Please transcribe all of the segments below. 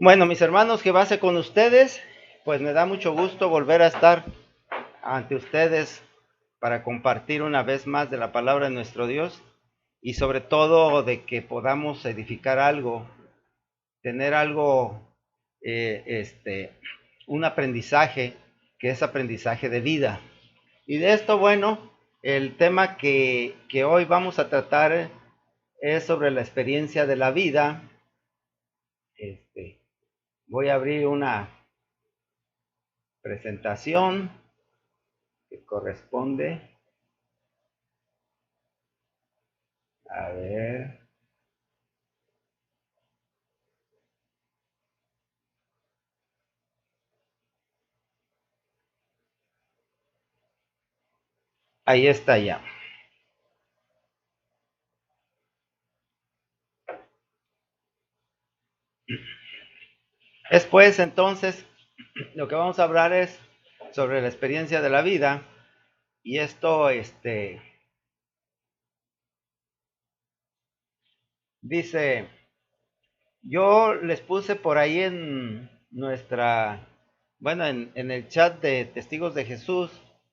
Bueno, mis hermanos, que base con ustedes, pues me da mucho gusto volver a estar ante ustedes para compartir una vez más de la palabra de nuestro Dios y sobre todo de que podamos edificar algo, tener algo, un aprendizaje que es aprendizaje de vida. Y de esto, bueno, el tema que hoy vamos a tratar es sobre la experiencia de la vida. Voy a abrir una presentación que corresponde. A ver. Ahí está ya. Después, entonces, lo que vamos a hablar es sobre la experiencia de la vida. Y esto, dice, yo les puse por ahí en nuestra, bueno, en el chat de Testigos de Jesús,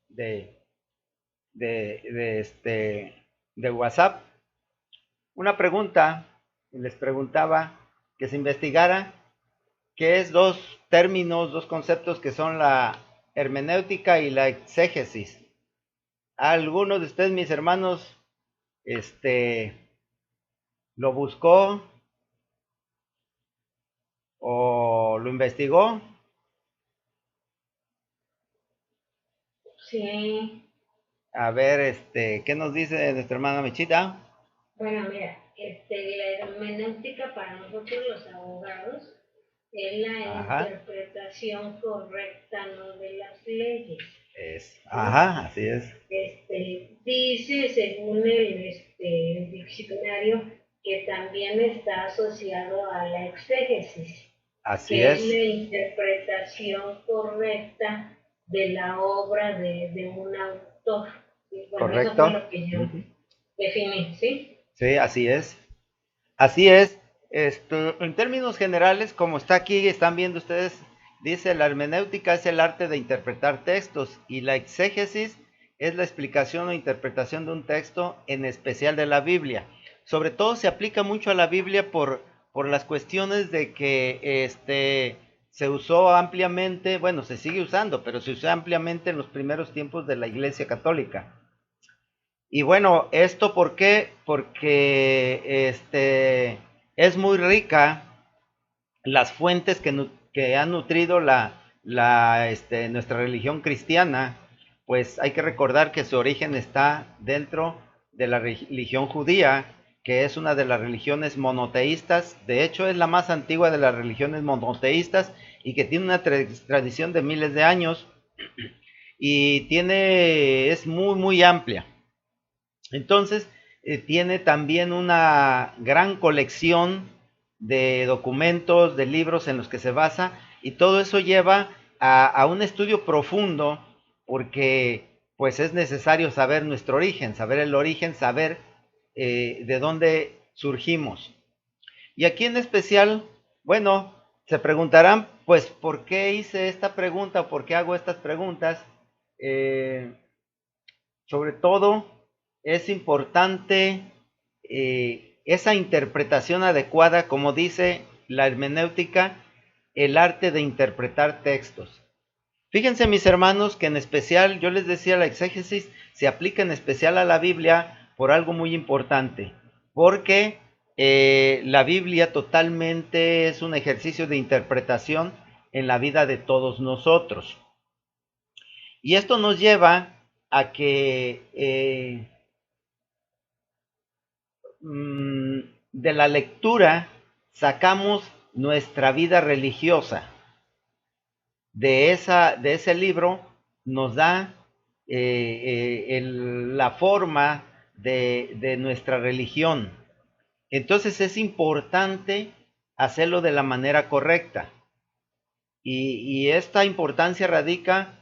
de, de WhatsApp, una pregunta. Les preguntaba que se investigara qué es dos términos, dos conceptos que son la hermenéutica y la exégesis. ¿Alguno de ustedes, mis hermanos, lo buscó o lo investigó? Sí, A ver, ¿qué nos dice nuestra hermana Mechita? bueno, mira, la hermenéutica para nosotros los abogados es la Ajá, interpretación correcta, no de las leyes, ¿sí? ajá, así es. Dice, según el diccionario, que también está asociado a la exégesis, Así que es es, la interpretación correcta de la obra de un autor. Y bueno, eso fue correcto. lo que yo Ujú. definí, ¿sí? Sí, así es. Así es. En términos generales, como está aquí, están viendo ustedes, dice la hermenéutica es el arte de interpretar textos y la exégesis es la explicación o interpretación de un texto, en especial de la Biblia. Sobre todo se aplica mucho a la Biblia por las cuestiones de que se usó ampliamente, bueno, se sigue usando, pero se usó ampliamente en los primeros tiempos de la Iglesia Católica. Y bueno, ¿esto por qué? Porque es muy rica las fuentes que han nutrido nuestra religión cristiana. Pues hay que recordar que su origen está dentro de la religión judía, que es una de las religiones monoteístas. De hecho, es la más antigua de las religiones monoteístas y que tiene una tradición de miles de años y es muy, muy amplia. Entonces, tiene también una gran colección de documentos, de libros en los que se basa, y todo eso lleva a un estudio profundo, porque pues es necesario saber nuestro origen, saber el origen, saber de dónde surgimos. Y aquí en especial, bueno, se preguntarán, pues, ¿por qué hice esta pregunta o por qué hago estas preguntas? Eh, Sobre todo es importante esa interpretación adecuada, como dice la hermenéutica, el arte de interpretar textos. Fíjense, mis hermanos, que en especial, yo les decía, la exégesis se aplica en especial a la Biblia por algo muy importante, porque la Biblia totalmente es un ejercicio de interpretación en la vida de todos nosotros. Y esto nos lleva a que de la lectura sacamos nuestra vida religiosa. De ese libro nos da la forma de nuestra religión. Entonces es importante hacerlo de la manera correcta. Y esta importancia radica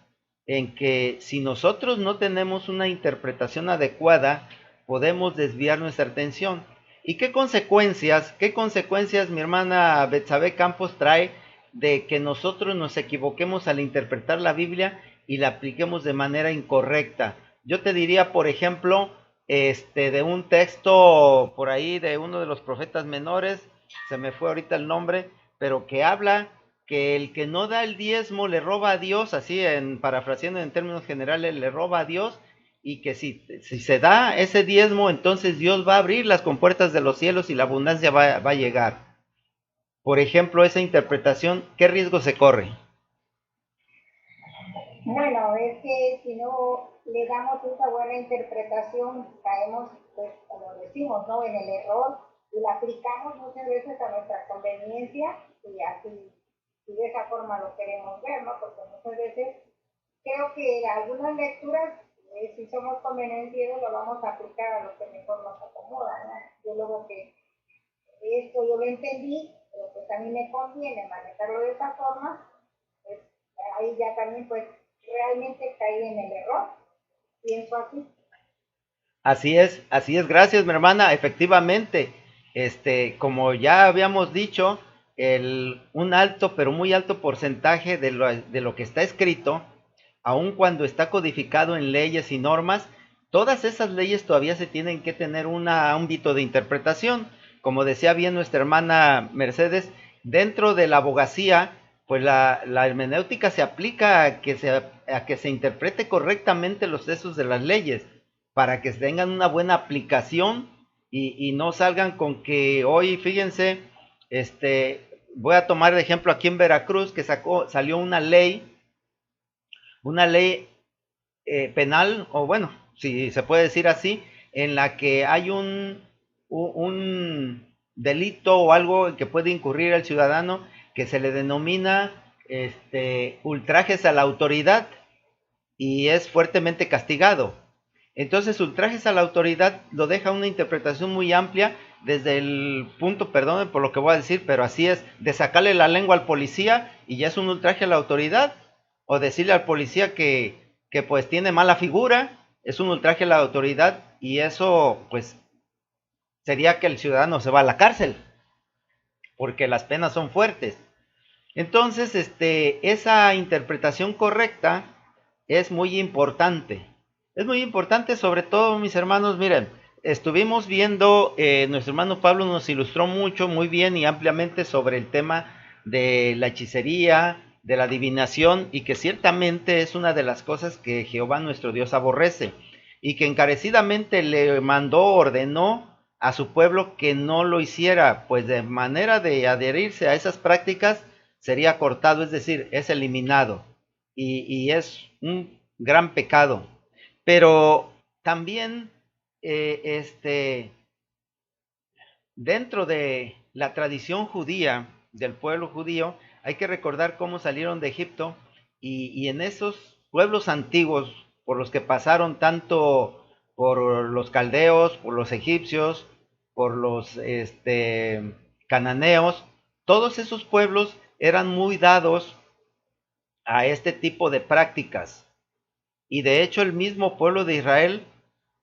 en que si nosotros no tenemos una interpretación adecuada, podemos desviar nuestra atención. ¿Y qué consecuencias mi hermana Betsabe Campos trae de que nosotros nos equivoquemos al interpretar la Biblia y la apliquemos de manera incorrecta? Yo te diría, por ejemplo, de un texto por ahí de uno de los profetas menores, se me fue ahorita el nombre, pero que habla que el que no da el diezmo le roba a Dios, así en parafraseando en términos generales, le roba a Dios, y que si se da ese diezmo, entonces Dios va a abrir las compuertas de los cielos y la abundancia va a llegar. Por ejemplo, esa interpretación, ¿qué riesgo se corre? Bueno, es que si no le damos esa buena interpretación, caemos, pues, como decimos, ¿no? En el error y la aplicamos muchas veces a nuestra conveniencia y así, y de esa forma lo queremos ver, ¿no? Porque muchas veces creo que algunas lecturas, si somos convenencieros, lo vamos a aplicar a lo que mejor nos acomoda, ¿no? Yo luego que esto yo lo entendí, pero pues a mí me conviene manejarlo de esa forma, pues ahí ya también pues realmente caí en el error, pienso así. Así es, gracias mi hermana, efectivamente, como ya habíamos dicho, un alto, pero muy alto porcentaje de lo que está escrito, aun cuando está codificado en leyes y normas, todas esas leyes todavía se tienen que tener un ámbito de interpretación. Como decía bien nuestra hermana Mercedes, dentro de la abogacía, pues la hermenéutica se aplica a que se interprete correctamente los textos de las leyes, para que tengan una buena aplicación y no salgan con que hoy, fíjense, voy a tomar de ejemplo aquí en Veracruz, que salió una ley penal, o bueno, si se puede decir así, en la que hay un delito o algo en que puede incurrir el ciudadano que se le denomina ultrajes a la autoridad y es fuertemente castigado. Entonces, ultrajes a la autoridad lo deja una interpretación muy amplia desde el punto, perdón por lo que voy a decir, pero así es, de sacarle la lengua al policía y ya es un ultraje a la autoridad, o decirle al policía que pues tiene mala figura, es un ultraje a la autoridad y eso pues sería que el ciudadano se va a la cárcel, porque las penas son fuertes. Entonces, esa interpretación correcta es muy importante. Es muy importante, sobre todo, mis hermanos, miren, estuvimos viendo, nuestro hermano Pablo nos ilustró mucho, muy bien y ampliamente sobre el tema de la hechicería, de la adivinación, y que ciertamente es una de las cosas que Jehová nuestro Dios aborrece, y que encarecidamente le mandó, ordenó a su pueblo que no lo hiciera, pues de manera de adherirse a esas prácticas, sería cortado, es decir, es eliminado. Y es un gran pecado. Pero también, dentro de la tradición judía, del pueblo judío, hay que recordar cómo salieron de Egipto y en esos pueblos antiguos por los que pasaron tanto por los caldeos, por los egipcios, por los cananeos, todos esos pueblos eran muy dados a este tipo de prácticas. Y de hecho el mismo pueblo de Israel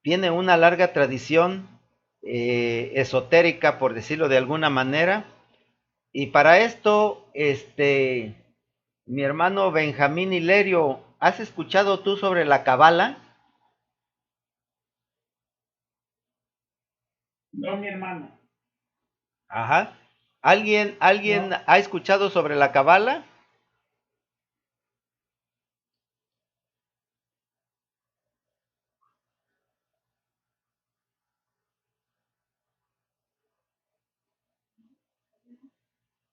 tiene una larga tradición esotérica, por decirlo de alguna manera. Y para esto, mi hermano Benjamín Hilerio, ¿has escuchado tú sobre la Cabala? No, mi hermano. Ajá. ¿Alguien No. ha escuchado sobre la Cabala?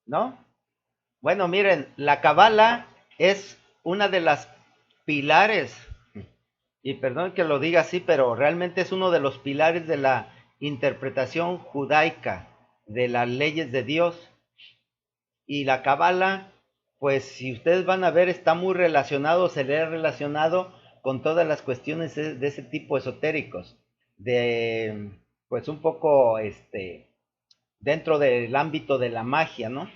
¿No? Bueno, miren, la Cabala es una de las pilares, y perdón que lo diga así, pero realmente es uno de los pilares de la interpretación judaica de las leyes de Dios. Y la Cábala, pues si ustedes van a ver, está muy relacionado, se le ha relacionado con todas las cuestiones de ese tipo esotéricos, de pues un poco dentro del ámbito de la magia, ¿no?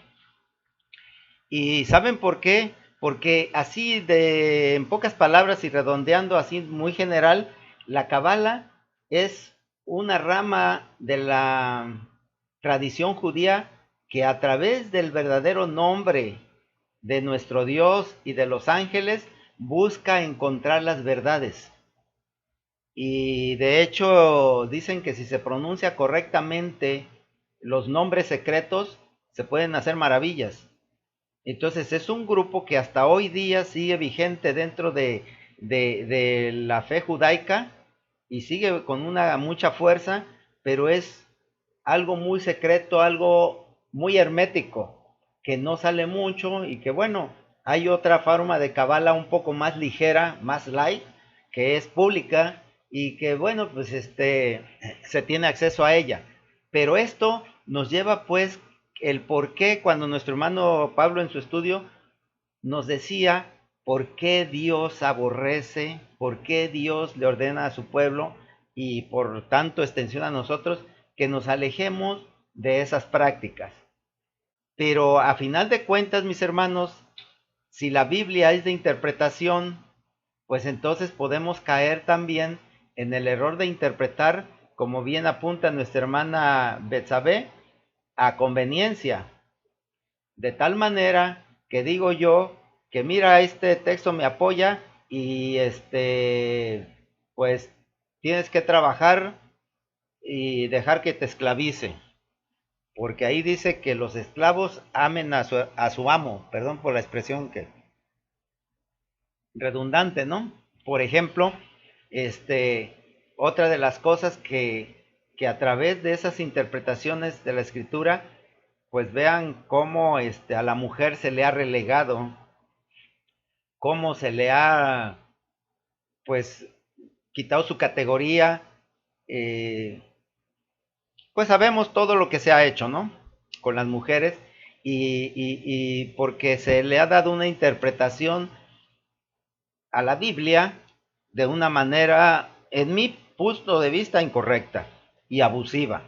¿Y saben por qué? Porque así en pocas palabras y redondeando así muy general, la Cábala es una rama de la tradición judía que a través del verdadero nombre de nuestro Dios y de los ángeles busca encontrar las verdades. Y de hecho dicen que si se pronuncia correctamente los nombres secretos, se pueden hacer maravillas. Entonces es un grupo que hasta hoy día sigue vigente dentro de la fe judaica y sigue con mucha fuerza, pero es algo muy secreto, algo muy hermético, que no sale mucho y que bueno, hay otra forma de cabala un poco más ligera, más light, que es pública y que bueno, pues se tiene acceso a ella. Pero esto nos lleva pues el por qué cuando nuestro hermano Pablo en su estudio nos decía por qué Dios aborrece, por qué Dios le ordena a su pueblo y por tanto extensión a nosotros que nos alejemos de esas prácticas. Pero a final de cuentas, mis hermanos, si la Biblia es de interpretación, pues entonces podemos caer también en el error de interpretar, como bien apunta nuestra hermana Betsabé, a conveniencia. De tal manera que digo yo que mira, este texto me apoya y pues tienes que trabajar y dejar que te esclavice. Porque ahí dice que los esclavos amen a su amo, perdón por la expresión que redundante, ¿no? Por ejemplo, otra de las cosas que a través de esas interpretaciones de la escritura, pues vean cómo a la mujer se le ha relegado, cómo se le ha, pues, quitado su categoría, eh, pues sabemos todo lo que se ha hecho, ¿no? Con las mujeres y porque se le ha dado una interpretación a la Biblia de una manera, en mi punto de vista, incorrecta y abusiva.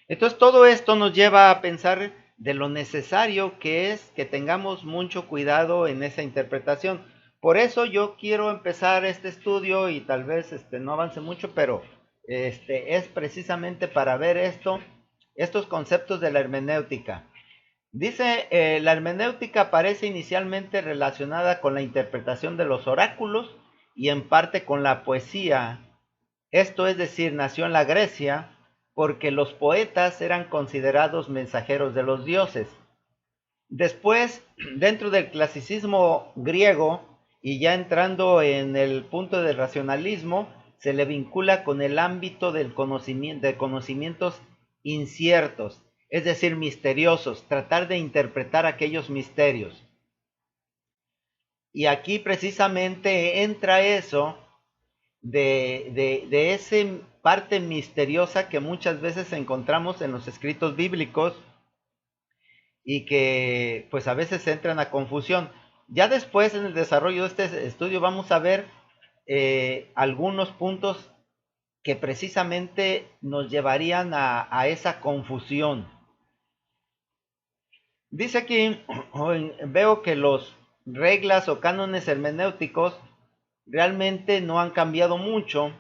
Entonces todo esto nos lleva a pensar de lo necesario que es que tengamos mucho cuidado en esa interpretación. Por eso yo quiero empezar este estudio y tal vez no avance mucho, pero es precisamente para ver estos conceptos de la hermenéutica. Dice, la hermenéutica aparece inicialmente relacionada con la interpretación de los oráculos y en parte con la poesía. Esto es decir, nació en la Grecia porque los poetas eran considerados mensajeros de los dioses. Después, dentro del clasicismo griego y ya entrando en el punto del racionalismo, se le vincula con el ámbito del conocimiento, de conocimientos inciertos, es decir, misteriosos, tratar de interpretar aquellos misterios. Y aquí precisamente entra eso de esa parte misteriosa que muchas veces encontramos en los escritos bíblicos y que pues a veces entran a confusión. Ya después en el desarrollo de este estudio vamos a ver algunos puntos que precisamente nos llevarían a esa confusión. Dice aquí, veo que los reglas o cánones hermenéuticos realmente no han cambiado mucho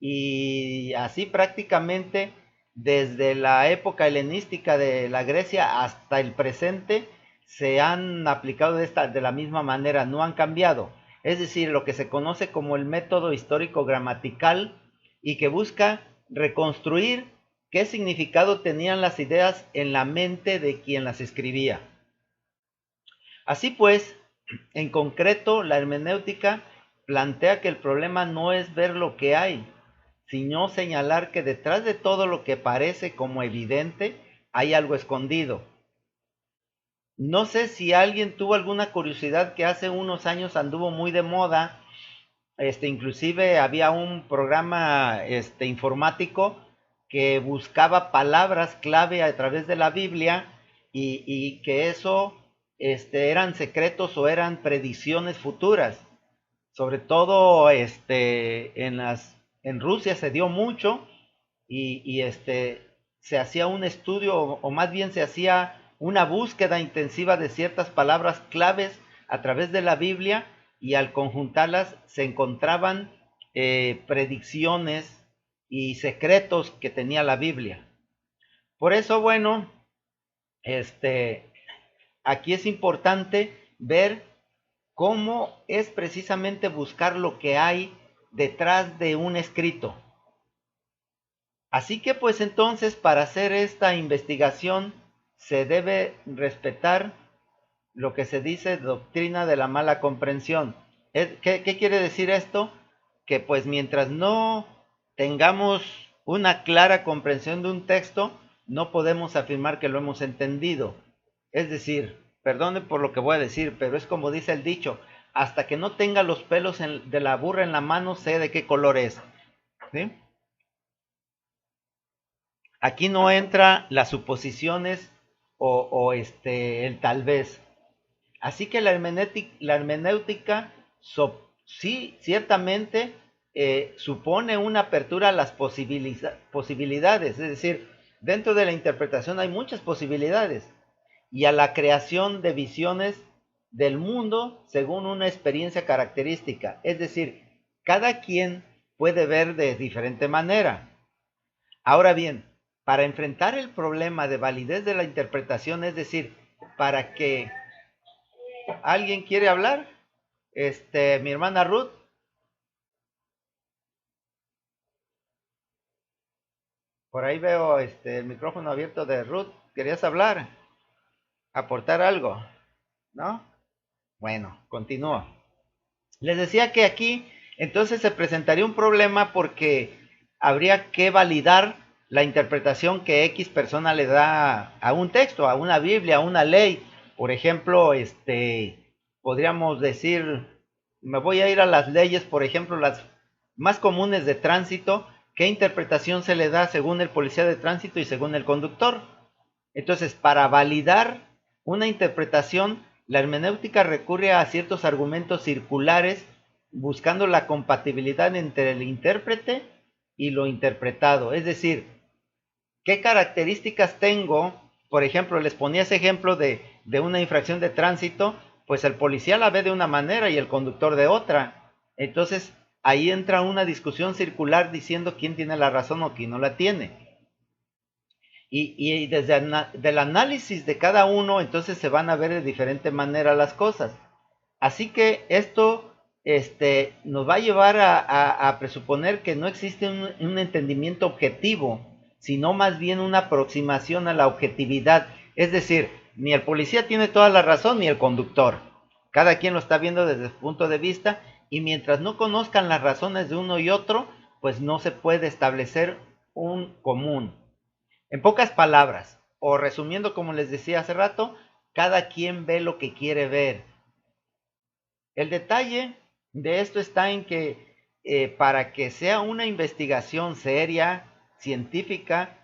y así prácticamente desde la época helenística de la Grecia hasta el presente se han aplicado de la misma manera, no han cambiado. Es decir, lo que se conoce como el método histórico gramatical y que busca reconstruir qué significado tenían las ideas en la mente de quien las escribía. Así pues, en concreto, la hermenéutica plantea que el problema no es ver lo que hay, sino señalar que detrás de todo lo que parece como evidente hay algo escondido. No sé si alguien tuvo alguna curiosidad que hace unos años anduvo muy de moda, inclusive había un programa informático que buscaba palabras clave a través de la Biblia y que eso eran secretos o eran predicciones futuras. Sobre todo en Rusia se dio mucho y se hacía un estudio o más bien se hacía una búsqueda intensiva de ciertas palabras claves a través de la Biblia y al conjuntarlas se encontraban predicciones y secretos que tenía la Biblia. Por eso, bueno, aquí es importante ver cómo es precisamente buscar lo que hay detrás de un escrito. Así que pues entonces para hacer esta investigación se debe respetar lo que se dice doctrina de la mala comprensión. ¿Qué quiere decir esto? Que pues mientras no tengamos una clara comprensión de un texto, no podemos afirmar que lo hemos entendido. Es decir, perdone por lo que voy a decir, pero es como dice el dicho, hasta que no tenga los pelos de la burra en la mano, sé de qué color es. ¿Sí? Aquí no entra las suposiciones o el tal vez. Así que la hermenéutica sí, ciertamente supone una apertura a las posibilidades, es decir, dentro de la interpretación hay muchas posibilidades y a la creación de visiones del mundo según una experiencia característica, es decir, cada quien puede ver de diferente manera. Ahora bien, para enfrentar el problema de validez de la interpretación, es decir, para que alguien quiere hablar, mi hermana Ruth, por ahí veo el micrófono abierto de Ruth, ¿querías hablar? ¿Aportar algo? ¿No? Bueno, continúo. Les decía que aquí entonces se presentaría un problema porque habría que validar la interpretación que X persona le da a un texto, a una Biblia, a una ley. Por ejemplo, podríamos decir, me voy a ir a las leyes, por ejemplo, las más comunes de tránsito, ¿qué interpretación se le da según el policía de tránsito y según el conductor? Entonces, para validar una interpretación, la hermenéutica recurre a ciertos argumentos circulares buscando la compatibilidad entre el intérprete y lo interpretado. Es decir, ¿qué características tengo? Por ejemplo, les ponía ese ejemplo de una infracción de tránsito, pues el policía la ve de una manera y el conductor de otra. Entonces, ahí entra una discusión circular diciendo quién tiene la razón o quién no la tiene. Y desde el análisis de cada uno, entonces se van a ver de diferente manera las cosas. Así que esto nos va a llevar a presuponer que no existe un entendimiento objetivo, sino más bien una aproximación a la objetividad. Es decir, ni el policía tiene toda la razón, ni el conductor. Cada quien lo está viendo desde su punto de vista, y mientras no conozcan las razones de uno y otro, pues no se puede establecer un común. En pocas palabras, o resumiendo como les decía hace rato, cada quien ve lo que quiere ver. El detalle de esto está en que para que sea una investigación seria, científica,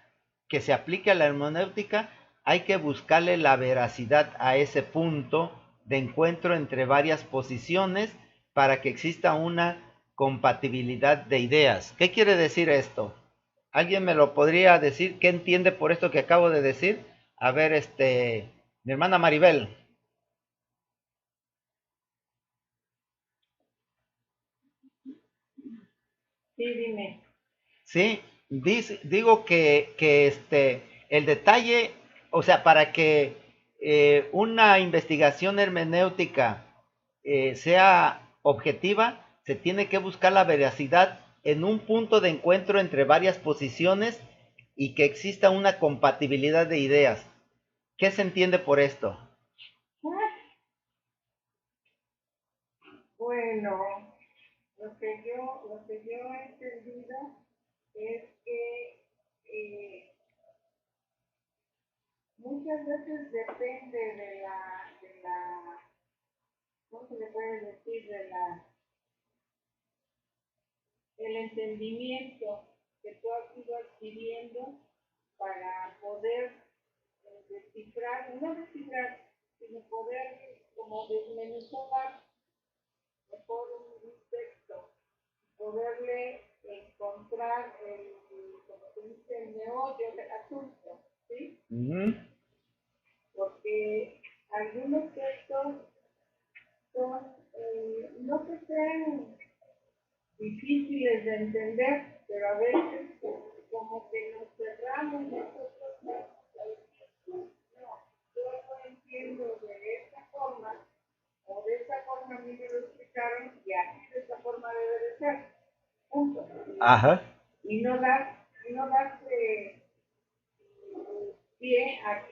que se aplique a la hermenéutica, hay que buscarle la veracidad a ese punto de encuentro entre varias posiciones para que exista una compatibilidad de ideas. ¿Qué quiere decir esto? ¿Alguien me lo podría decir? ¿Qué entiende por esto que acabo de decir? A ver, mi hermana Maribel. Sí, dime. Sí, digo que el detalle, o sea, para que una investigación hermenéutica sea objetiva, se tiene que buscar la veracidad en un punto de encuentro entre varias posiciones y que exista una compatibilidad de ideas. ¿Qué se entiende por esto? Bueno, lo que yo he entendido es que muchas veces depende ¿cómo se le puede decir? El entendimiento que tú has ido adquiriendo para poder no descifrar, sino poder como desmenuzar mejor un texto, poderle encontrar como se dice, el meollo del asunto, ¿sí? Porque algunos textos son, no que sean difíciles de entender, pero a veces como que nos cerramos nosotros mismos. No, yo lo entiendo de esta forma, o de esta forma a mí me lo explicaron, y así de esta forma debe de ser. Punto. Ajá. Y no dar pie a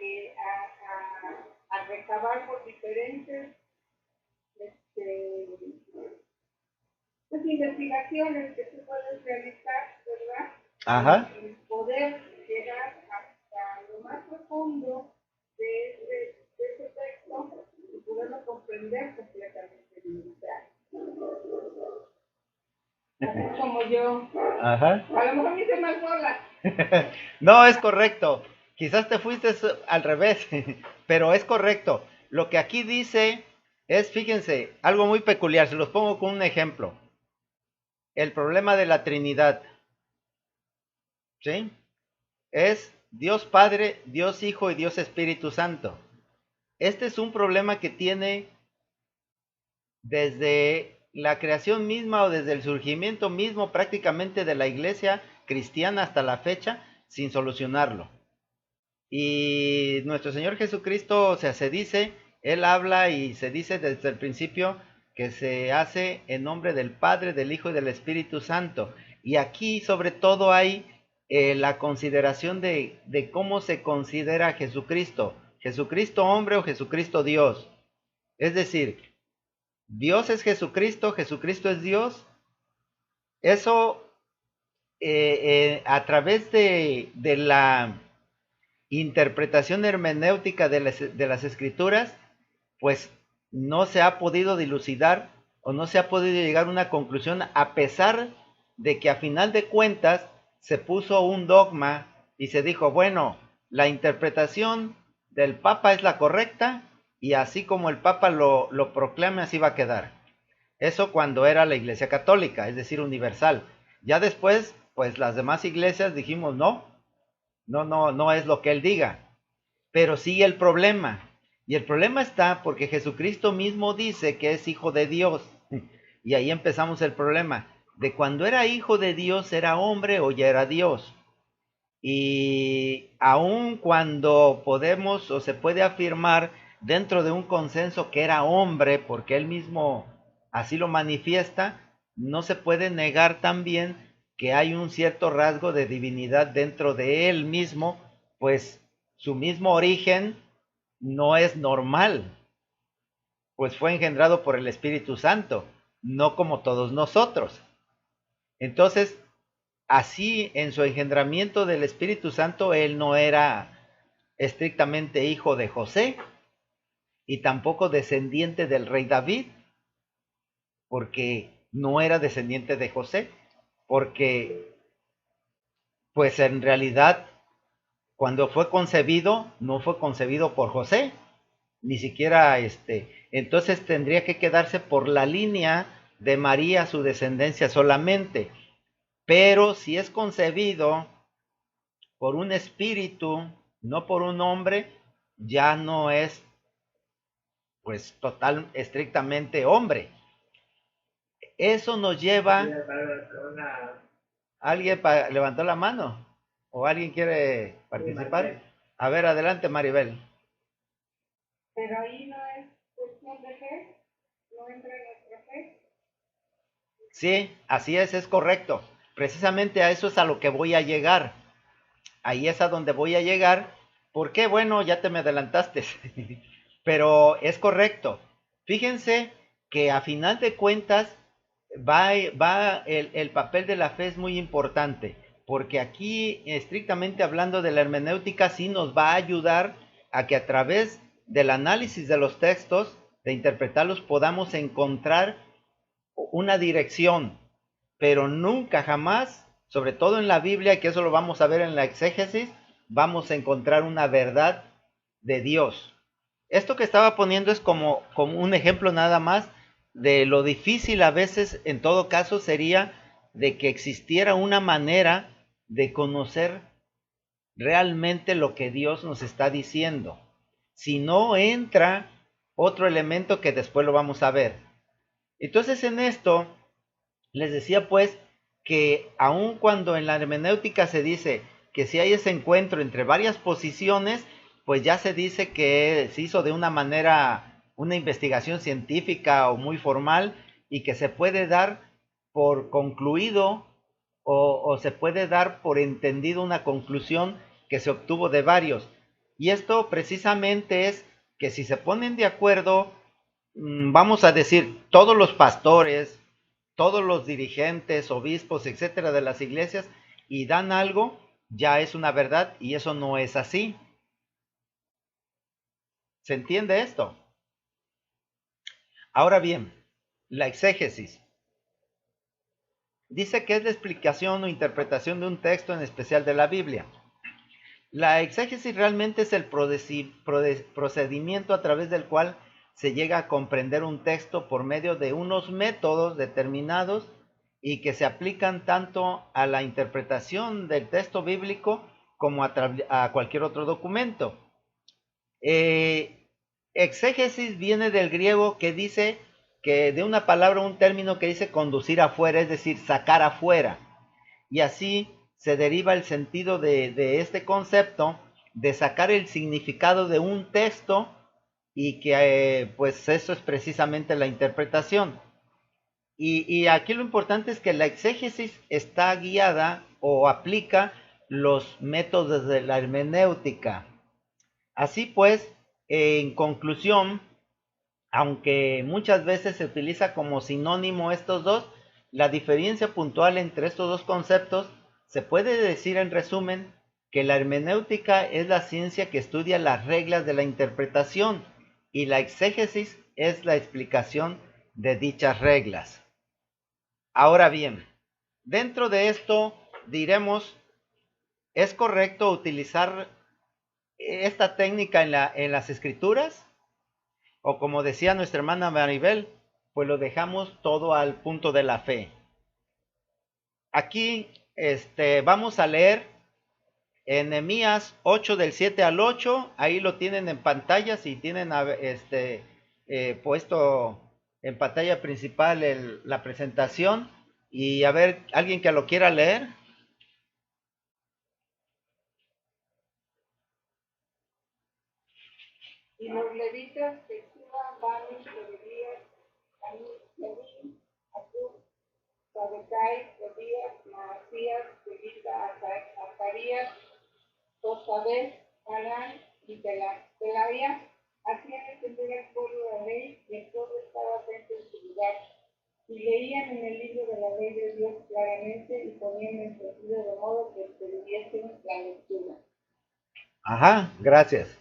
recabar por diferentes pues, investigaciones que tú puedes realizar, ¿verdad? Ajá. Y poder llegar hasta lo más profundo de ese texto y poderlo comprender completamente bien. Así como yo. Ajá. A lo mejor me hice más sola. No, es correcto. Quizás te fuiste al revés, pero es correcto. Lo que aquí dice es, fíjense, algo muy peculiar. Se los pongo con un ejemplo. El problema de la Trinidad, ¿sí? Es Dios Padre, Dios Hijo y Dios Espíritu Santo. Este es un problema que tiene desde la creación misma o desde el surgimiento mismo prácticamente de la iglesia cristiana hasta la fecha sin solucionarlo. Y nuestro Señor Jesucristo, o sea, se dice, Él habla y se dice desde el principio que se hace en nombre del Padre, del Hijo y del Espíritu Santo. Y aquí sobre todo hay la consideración de cómo se considera a Jesucristo. Jesucristo hombre o Jesucristo Dios. Es decir, Dios es Jesucristo, Jesucristo es Dios. Eso a través de la interpretación hermenéutica de las escrituras, pues no se ha podido dilucidar o no se ha podido llegar a una conclusión, a pesar de que a final de cuentas se puso un dogma y se dijo, bueno, la interpretación del Papa es la correcta y así como el Papa lo proclame, así va a quedar. Eso cuando era la Iglesia Católica, es decir, universal. Ya después, pues las demás iglesias dijimos, no es lo que él diga, pero sí el problema. Y el problema está porque Jesucristo mismo dice que es hijo de Dios. Y ahí empezamos el problema. De cuando era hijo de Dios, ¿era hombre o ya era Dios? Y aun cuando podemos o se puede afirmar dentro de un consenso que era hombre, porque él mismo así lo manifiesta, no se puede negar también que hay un cierto rasgo de divinidad dentro de él mismo, pues su mismo origen no es normal, pues fue engendrado por el Espíritu Santo, no como todos nosotros. Entonces, así en su engendramiento del Espíritu Santo, él no era estrictamente hijo de José y tampoco descendiente del rey David, porque no era descendiente de José, porque pues en realidad cuando fue concebido, no fue concebido por José, ni siquiera entonces tendría que quedarse por la línea de María, su descendencia solamente. Pero si es concebido por un espíritu, no por un hombre, ya no es pues total, estrictamente hombre. Eso nos lleva... ¿Alguien levantó la mano? ¿O alguien quiere participar? A ver, adelante, Maribel. Pero ahí no es cuestión de fe, no entra en nuestra fe. Sí, así es correcto. Precisamente a eso es a lo que voy a llegar. Ahí es a donde voy a llegar. ¿Por qué? Bueno, ya te me adelantaste. Pero es correcto. Fíjense que a final de cuentas el papel de la fe es muy importante, porque aquí estrictamente hablando de la hermenéutica sí nos va a ayudar a que a través del análisis de los textos, de interpretarlos, podamos encontrar una dirección, pero nunca jamás, sobre todo en la Biblia, que eso lo vamos a ver en la exégesis, vamos a encontrar una verdad de Dios. Esto que estaba poniendo es como un ejemplo nada más de lo difícil a veces, en todo caso, sería de que existiera una manera de conocer realmente lo que Dios nos está diciendo. Si no entra otro elemento que después lo vamos a ver. Entonces en esto, les decía pues, que aun cuando en la hermenéutica se dice que si hay ese encuentro entre varias posiciones, pues ya se dice que se hizo de una manera, una investigación científica o muy formal y que se puede dar por concluido o se puede dar por entendido una conclusión que se obtuvo de varios. Y esto precisamente es que si se ponen de acuerdo, vamos a decir, todos los pastores, todos los dirigentes, obispos, etcétera, de las iglesias, y dan algo, ya es una verdad, y eso no es así. ¿Se entiende esto? Ahora bien, la exégesis. Dice que es la explicación o interpretación de un texto, en especial de la Biblia. La exégesis realmente es el procedimiento a través del cual se llega a comprender un texto por medio de unos métodos determinados y que se aplican tanto a la interpretación del texto bíblico como a cualquier otro documento. Exégesis viene del griego, que dice que de una palabra, un término que dice conducir afuera, es decir, sacar afuera. Y así se deriva el sentido de este concepto, de sacar el significado de un texto, y que pues eso es precisamente la interpretación. Y aquí lo importante es que la exégesis está guiada o aplica los métodos de la hermenéutica. Así pues, en conclusión, aunque muchas veces se utiliza como sinónimo estos dos, la diferencia puntual entre estos dos conceptos se puede decir en resumen que la hermenéutica es la ciencia que estudia las reglas de la interpretación y la exégesis es la explicación de dichas reglas. Ahora bien, dentro de esto diremos, ¿es correcto utilizar esta técnica en las escrituras? O como decía nuestra hermana Maribel, pues lo dejamos todo al punto de la fe. Aquí vamos a leer en Nehemías 8 del 7 al 8, ahí lo tienen en pantalla, si tienen puesto en pantalla principal la presentación, y a ver, alguien que lo quiera leer. Y los levitas que suban, Bani, Tobías, Leví, Acub, Sabetai, Tobías, Maasías, Belita, Azarías, Josabed, Arán y Pelaía, hacían entender al pueblo la ley, y el pueblo estaba atento en su lugar. Y leían en el libro de la ley de Dios claramente y ponían el sentido de modo que entendiesen la lectura. Ajá, gracias.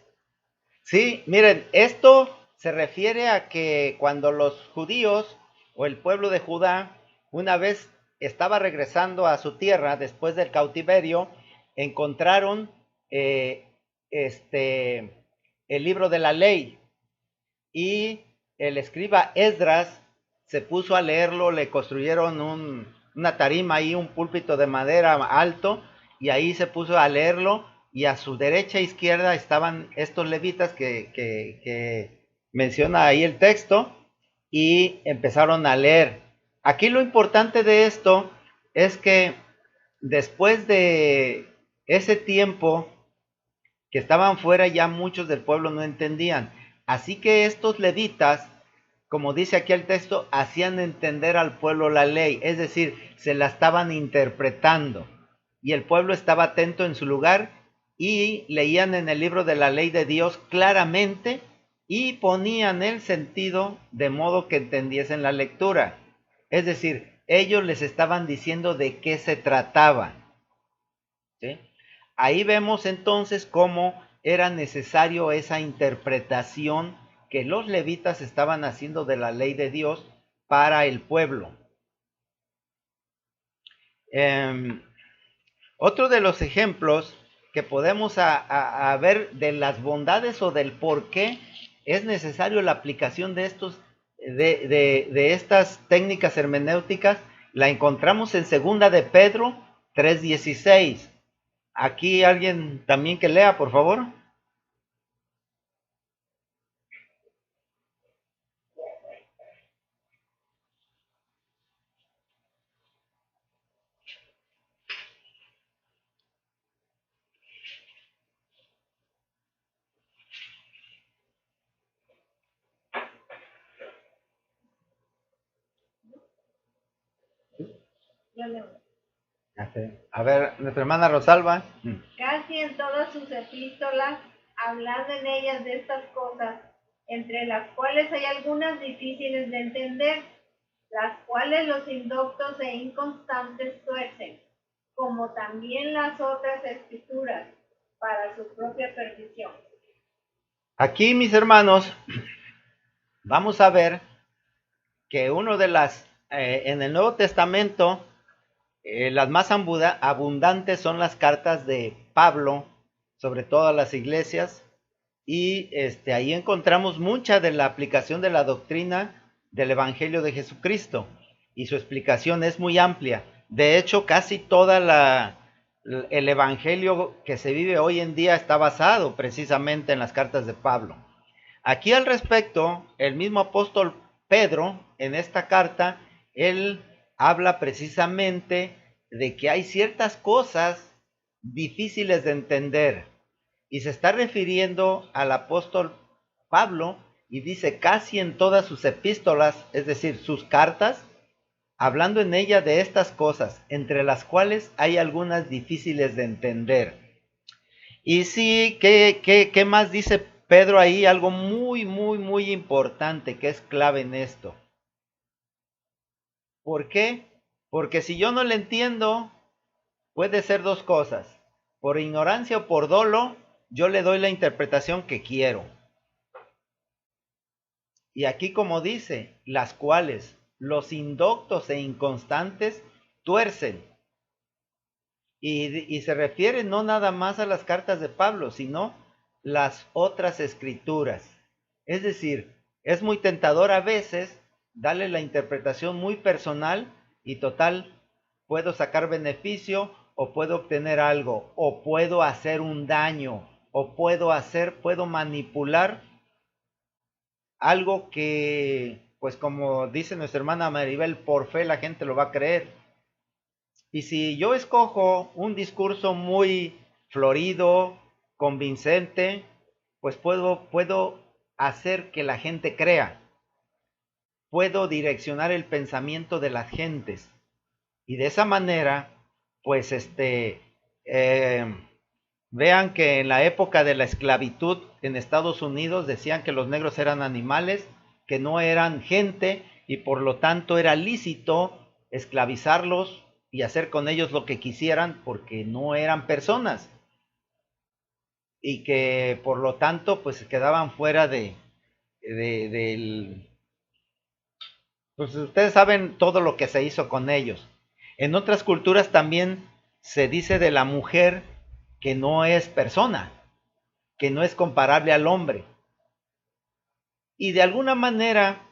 Sí, miren, esto se refiere a que cuando los judíos o el pueblo de Judá una vez estaba regresando a su tierra después del cautiverio, encontraron el libro de la ley, y el escriba Esdras se puso a leerlo, le construyeron una tarima ahí, un púlpito de madera alto, y ahí se puso a leerlo, y a su derecha e izquierda estaban estos levitas que menciona ahí el texto, y empezaron a leer. Aquí lo importante de esto es que después de ese tiempo que estaban fuera, ya muchos del pueblo no entendían. Así que estos levitas, como dice aquí el texto, hacían entender al pueblo la ley, es decir, se la estaban interpretando. Y el pueblo estaba atento en su lugar y leían en el libro de la ley de Dios claramente y ponían el sentido de modo que entendiesen la lectura. Es decir, ellos les estaban diciendo de qué se trataba, ¿sí? Ahí vemos entonces cómo era necesario esa interpretación que los levitas estaban haciendo de la ley de Dios para el pueblo. Otro de los ejemplos que podemos a ver de las bondades o del por qué es necesario la aplicación de estas técnicas hermenéuticas, la encontramos en 2 de Pedro 3:16. Aquí alguien también que lea, por favor. Yo leo. A ver, nuestra hermana Rosalba. Casi en todas sus epístolas, hablando en ellas de estas cosas, entre las cuales hay algunas difíciles de entender, las cuales los indoctos e inconstantes tuercen, como también las otras escrituras, para su propia perdición. Aquí, mis hermanos, vamos a ver que uno de las, en el Nuevo Testamento, las más abundantes son las cartas de Pablo, sobre todo a las iglesias, y ahí encontramos mucha de la aplicación de la doctrina del Evangelio de Jesucristo, y su explicación es muy amplia. De hecho, casi toda el Evangelio que se vive hoy en día está basado precisamente en las cartas de Pablo. Aquí al respecto, el mismo apóstol Pedro, en esta carta, él habla precisamente de que hay ciertas cosas difíciles de entender, y se está refiriendo al apóstol Pablo, y dice casi en todas sus epístolas, es decir, sus cartas, hablando en ella de estas cosas, entre las cuales hay algunas difíciles de entender. Y sí, ¿qué más dice Pedro ahí? Algo muy importante que es clave en esto. ¿Por qué? Porque si yo no le entiendo, puede ser dos cosas. Por ignorancia o por dolo, yo le doy la interpretación que quiero. Y aquí como dice, las cuales los indoctos e inconstantes tuercen. Y se refiere no nada más a las cartas de Pablo, sino las otras escrituras. Es decir, es muy tentador a veces darle la interpretación muy personal y total, puedo sacar beneficio o puedo obtener algo, o puedo hacer un daño, o puedo manipular algo que, pues como dice nuestra hermana Maribel, por fe la gente lo va a creer. Y si yo escojo un discurso muy florido, convincente, pues puedo hacer que la gente crea. Puedo direccionar el pensamiento de las gentes. Y de esa manera, pues vean que en la época de la esclavitud en Estados Unidos decían que los negros eran animales, que no eran gente, y por lo tanto era lícito esclavizarlos y hacer con ellos lo que quisieran porque no eran personas, y que por lo tanto pues quedaban fuera del... Pues ustedes saben todo lo que se hizo con ellos. En otras culturas también se dice de la mujer que no es persona, que no es comparable al hombre. Y de alguna manera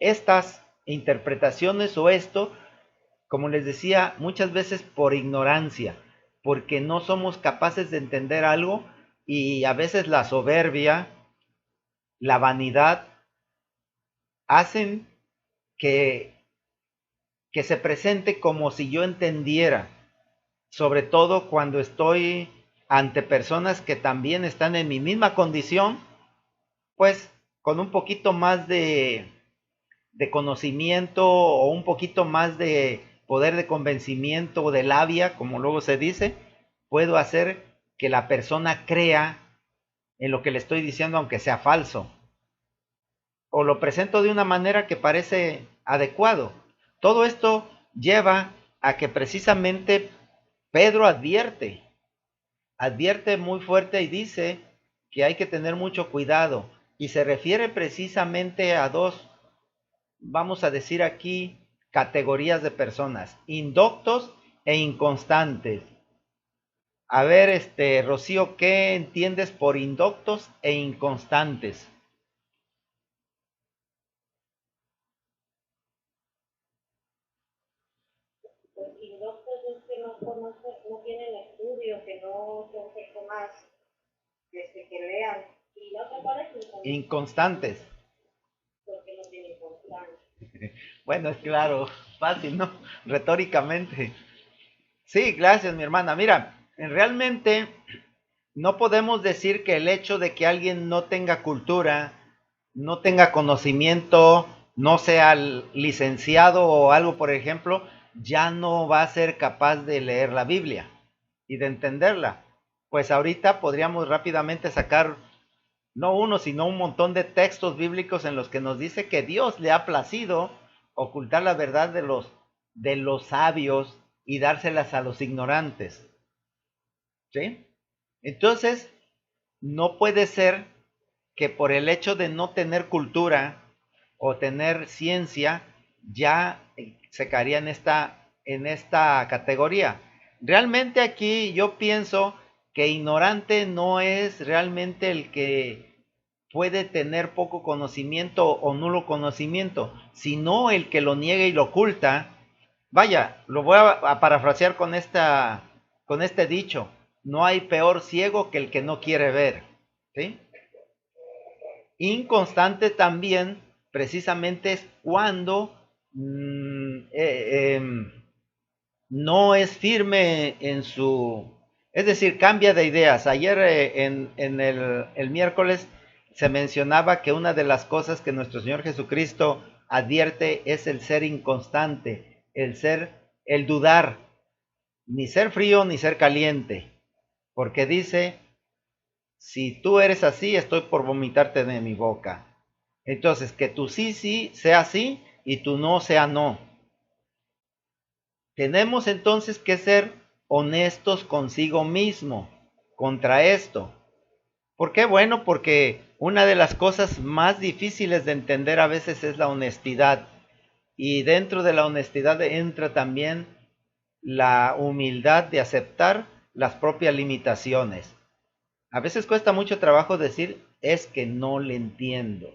estas interpretaciones o esto, como les decía, muchas veces por ignorancia, porque no somos capaces de entender algo, y a veces la soberbia, la vanidad, hacen que se presente como si yo entendiera, sobre todo cuando estoy ante personas que también están en mi misma condición, pues con un poquito más de conocimiento o un poquito más de poder de convencimiento o de labia, como luego se dice, puedo hacer que la persona crea en lo que le estoy diciendo, aunque sea falso, o lo presento de una manera que parece adecuado. Todo esto lleva a que precisamente Pedro advierte muy fuerte y dice que hay que tener mucho cuidado, y se refiere precisamente a dos, vamos a decir aquí, categorías de personas: indoctos e inconstantes. A ver, Rocío, ¿qué entiendes por indoctos e inconstantes? Los indoctos es que no conocen, no tienen estudio, que no son personas que lean. Y no se parecen Inconstantes. porque no tienen constancia. Bueno, es claro, fácil, ¿no? Retóricamente. Sí, gracias, mi hermana. Mira, realmente no podemos decir que el hecho de que alguien no tenga cultura, no tenga conocimiento, no sea licenciado o algo, por ejemplo, ya no va a ser capaz de leer la Biblia y de entenderla. Pues ahorita podríamos rápidamente sacar no uno, sino un montón de textos bíblicos en los que nos dice que Dios le ha placido ocultar la verdad de los sabios y dárselas a los ignorantes. ¿Sí? Entonces, no puede ser que por el hecho de no tener cultura o tener ciencia, ya se caería en esta categoría. Realmente aquí yo pienso que ignorante no es realmente el que puede tener poco conocimiento o nulo conocimiento, sino el que lo niega y lo oculta. Vaya, lo voy a parafrasear con este dicho: no hay peor ciego que el que no quiere ver. ¿Sí? Inconstante también, precisamente, es cuando no es firme en su... Es decir, cambia de ideas. Ayer en el miércoles se mencionaba que una de las cosas que nuestro Señor Jesucristo advierte es el ser inconstante, el dudar, ni ser frío ni ser caliente, porque dice: si tú eres así, estoy por vomitarte de mi boca. Entonces, que tu sí, sí sea sí y tu no sea no. Tenemos entonces que ser honestos consigo mismo contra esto. ¿Por qué? Bueno, porque una de las cosas más difíciles de entender a veces es la honestidad. Y dentro de la honestidad entra también la humildad de aceptar las propias limitaciones. A veces cuesta mucho trabajo decir: es que no le entiendo.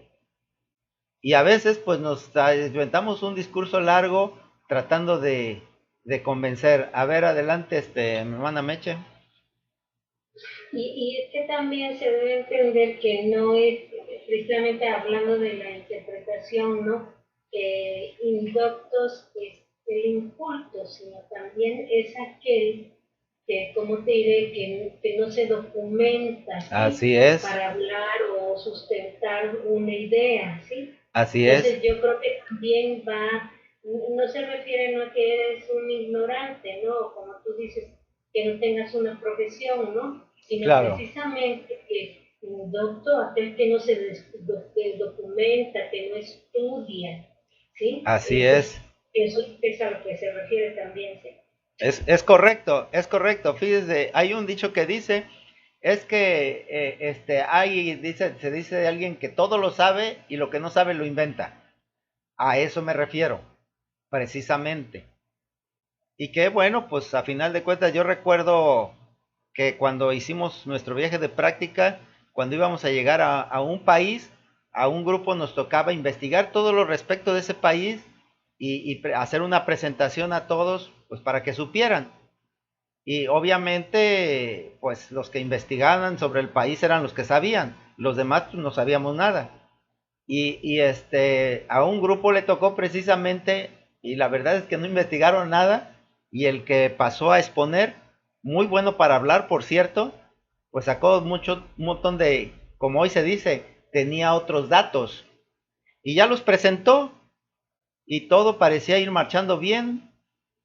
Y a veces pues nos inventamos un discurso largo tratando de convencer. A ver, adelante, mi hermana Meche. Y es que también se debe entender que no es precisamente hablando de la interpretación, ¿no? Indoctos es el inculto, sino también es aquel que, como te diré, que no se documenta, ¿sí? Así es. Para hablar o sustentar una idea, ¿sí? Así Entonces es. yo creo que también no se refiere no a que eres un ignorante, ¿no? Como tú dices, que no tengas una profesión, ¿no? Sino Claro. precisamente que un doctor, aquel que no se documenta, que no estudia, ¿sí? Así Entonces, es. eso es a lo que se refiere también, ¿sí? Es correcto, es correcto. Fíjese, hay un dicho que dice, es que se dice de alguien que todo lo sabe y lo que no sabe lo inventa. A eso me refiero, precisamente. Y que bueno, pues a final de cuentas yo recuerdo que cuando hicimos nuestro viaje de práctica, cuando íbamos a llegar a un país, a un grupo nos tocaba investigar todo lo respecto de ese país y hacer una presentación a todos, pues para que supieran. Y obviamente, pues los que investigaban sobre el país eran los que sabían, los demás pues, no sabíamos nada. A un grupo le tocó precisamente, y la verdad es que no investigaron nada, y el que pasó a exponer, muy bueno para hablar, por cierto, pues sacó un montón de, como hoy se dice, tenía otros datos, y ya los presentó, y todo parecía ir marchando bien.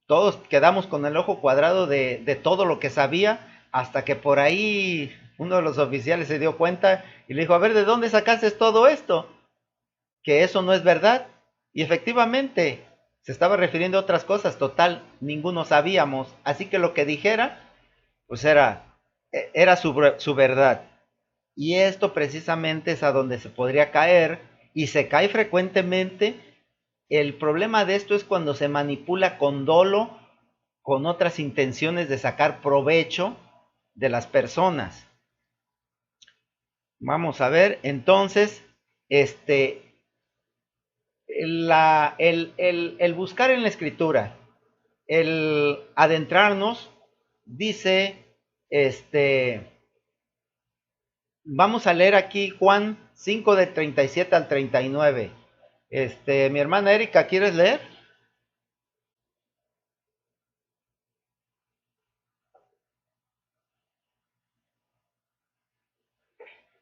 Todos quedamos con el ojo cuadrado de todo lo que sabía, hasta que por ahí uno de los oficiales se dio cuenta y le dijo: a ver, ¿de dónde sacaste todo esto? Que eso no es verdad. Y efectivamente, se estaba refiriendo a otras cosas, total, ninguno sabíamos. Así que lo que dijera, pues era su verdad. Y esto precisamente es a donde se podría caer, y se cae frecuentemente. El problema de esto es cuando se manipula con dolo, con otras intenciones de sacar provecho de las personas. Vamos a ver, entonces, el buscar en la escritura, el adentrarnos, dice, vamos a leer aquí Juan 5 del 37 al 39. Mi hermana Erika, ¿quieres leer?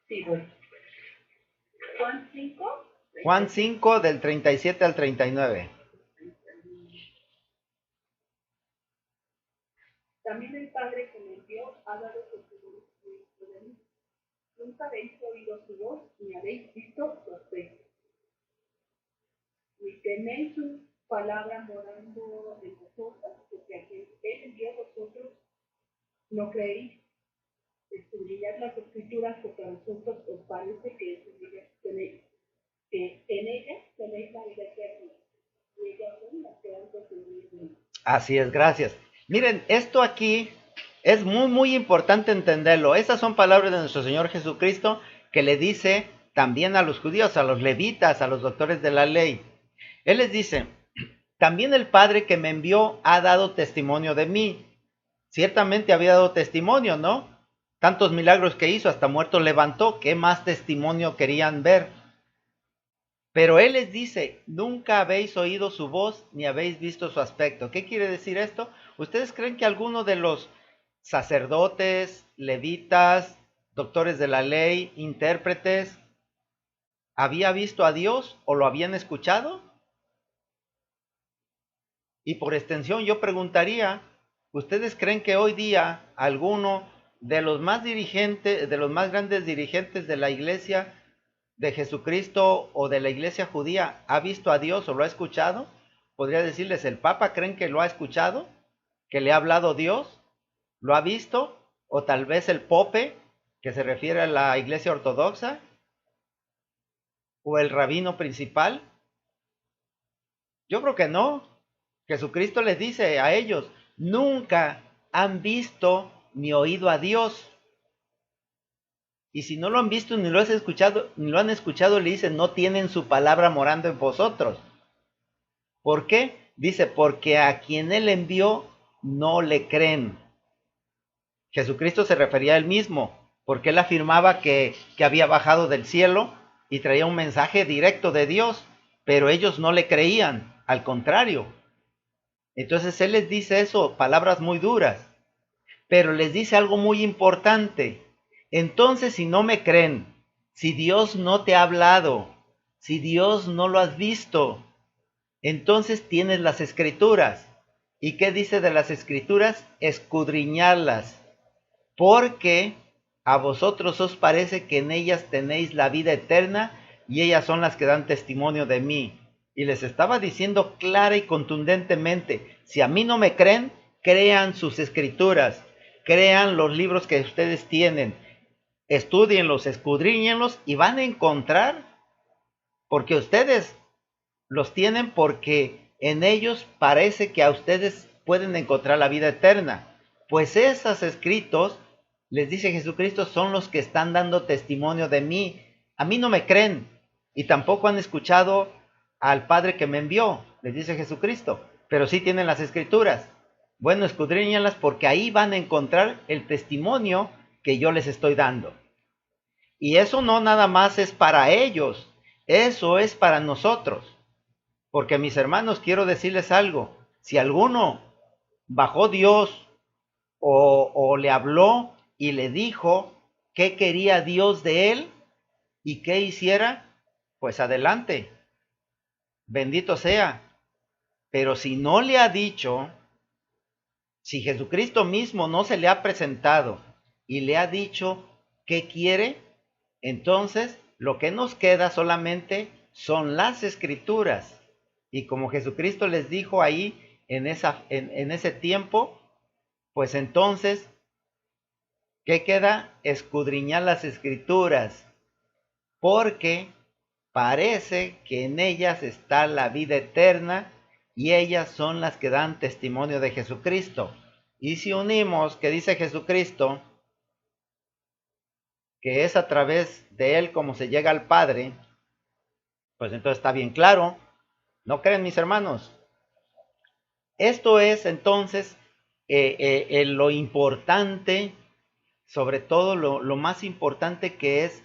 Sí, voy. Juan 5. Juan 5 del 37 al 39. También el Padre que me envió ha dado testimonio de mí. Nunca habéis oído su voz, ni habéis visto su aspecto. Ni tenéis su palabra morando en vosotras, porque a quien Él envió vosotros no creéis. Escudriñad las Escrituras, porque a vosotros os parece que en ellas tenéis la vida eterna. Y ellas son las que dan testimonio de mí. Así es, gracias. Miren, esto aquí es muy importante entenderlo. Esas son palabras de nuestro Señor Jesucristo que le dice también a los judíos, a los levitas, a los doctores de la ley. Él les dice, también el Padre que me envió ha dado testimonio de mí. Ciertamente había dado testimonio, ¿no? Tantos milagros que hizo, hasta muerto levantó. ¿Qué más testimonio querían ver? Pero Él les dice, nunca habéis oído su voz ni habéis visto su aspecto. ¿Qué quiere decir esto? ¿Ustedes creen que alguno de los sacerdotes, levitas, doctores de la ley, intérpretes, había visto a Dios o lo habían escuchado? Y por extensión yo preguntaría, ¿ustedes creen que hoy día alguno de los más dirigentes, de los más grandes dirigentes de la iglesia de Jesucristo o de la iglesia judía ha visto a Dios o lo ha escuchado? Podría decirles, ¿el Papa creen que lo ha escuchado? ¿Que le ha hablado Dios? ¿Lo ha visto? ¿O tal vez el Pope, que se refiere a la iglesia ortodoxa? ¿O el rabino principal? Yo creo que no. Jesucristo les dice a ellos, nunca han visto ni oído a Dios. Y si no lo han visto ni lo han escuchado, le dice, no tienen su palabra morando en vosotros. ¿Por qué? Dice, porque a quien Él envió no le creen. Jesucristo se refería a Él mismo, porque Él afirmaba que había bajado del cielo y traía un mensaje directo de Dios, pero ellos no le creían, al contrario. Entonces Él les dice eso, palabras muy duras, pero les dice algo muy importante. Entonces, si no me creen, si Dios no te ha hablado, si Dios no lo has visto, entonces tienes las Escrituras. ¿Y qué dice de las Escrituras? Escudriñarlas, porque a vosotros os parece que en ellas tenéis la vida eterna y ellas son las que dan testimonio de mí. Y les estaba diciendo clara y contundentemente, si a mí no me creen, crean sus Escrituras, crean los libros que ustedes tienen, estúdienlos, escudriñenlos y van a encontrar, porque ustedes los tienen, porque en ellos parece que a ustedes pueden encontrar la vida eterna. Pues esos escritos, les dice Jesucristo, son los que están dando testimonio de mí. A mí no me creen y tampoco han escuchado al Padre que me envió, les dice Jesucristo, pero sí tienen las Escrituras. Bueno, escudriñenlas porque ahí van a encontrar el testimonio que yo les estoy dando. Y eso no nada más es para ellos, eso es para nosotros. Porque mis hermanos, quiero decirles algo, si alguno bajó Dios o le habló y le dijo qué quería Dios de él y qué hiciera, pues adelante, bendito sea. Pero si no le ha dicho, si Jesucristo mismo no se le ha presentado y le ha dicho qué quiere, entonces lo que nos queda solamente son las Escrituras. Y como Jesucristo les dijo ahí en ese tiempo, pues entonces, ¿qué queda? Escudriñar las Escrituras, porque parece que en ellas está la vida eterna y ellas son las que dan testimonio de Jesucristo. Y si unimos que dice Jesucristo que es a través de Él como se llega al Padre, pues entonces está bien claro. ¿No creen, mis hermanos? Esto es entonces lo importante, sobre todo lo más importante que es,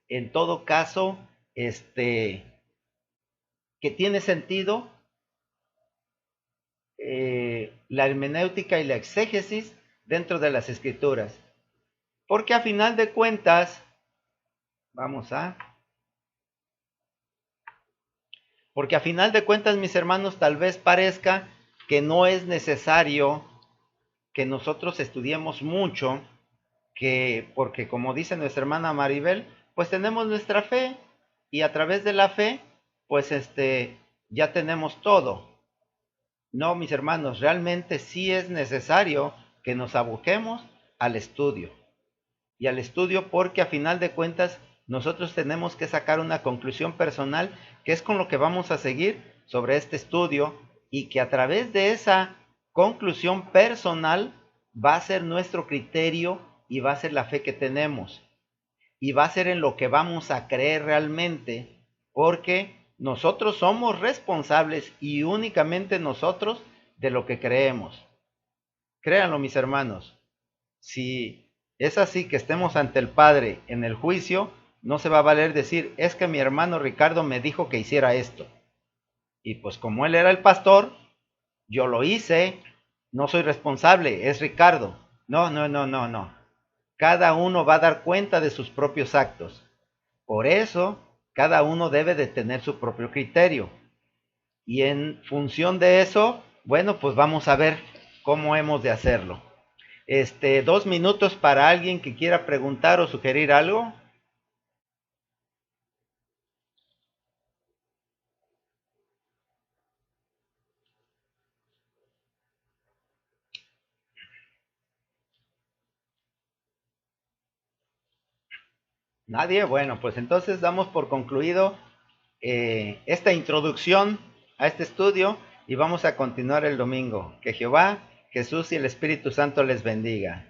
en todo caso, que tiene sentido la hermenéutica y la exégesis dentro de las Escrituras. Porque a final de cuentas, porque a final de cuentas, mis hermanos, tal vez parezca que no es necesario que nosotros estudiemos mucho, porque como dice nuestra hermana Maribel, pues tenemos nuestra fe y a través de la fe, pues ya tenemos todo. No, mis hermanos, realmente sí es necesario que nos aboquemos al estudio. Y al estudio porque a final de cuentas nosotros tenemos que sacar una conclusión personal que es con lo que vamos a seguir sobre este estudio y que a través de esa conclusión personal va a ser nuestro criterio y va a ser la fe que tenemos y va a ser en lo que vamos a creer realmente porque nosotros somos responsables y únicamente nosotros de lo que creemos. Créanlo, mis hermanos, si es así que estemos ante el Padre en el juicio, no se va a valer decir, es que mi hermano Ricardo me dijo que hiciera esto. Y pues como él era el pastor, yo lo hice, no soy responsable, es Ricardo. No, no, no, no, no. Cada uno va a dar cuenta de sus propios actos. Por eso, cada uno debe de tener su propio criterio. Y en función de eso, bueno, pues vamos a ver cómo hemos de hacerlo. 2 minutos para alguien que quiera preguntar o sugerir algo. Nadie. Bueno, pues entonces damos por concluido esta introducción a este estudio y vamos a continuar el domingo. Que Jehová, Jesús y el Espíritu Santo les bendiga.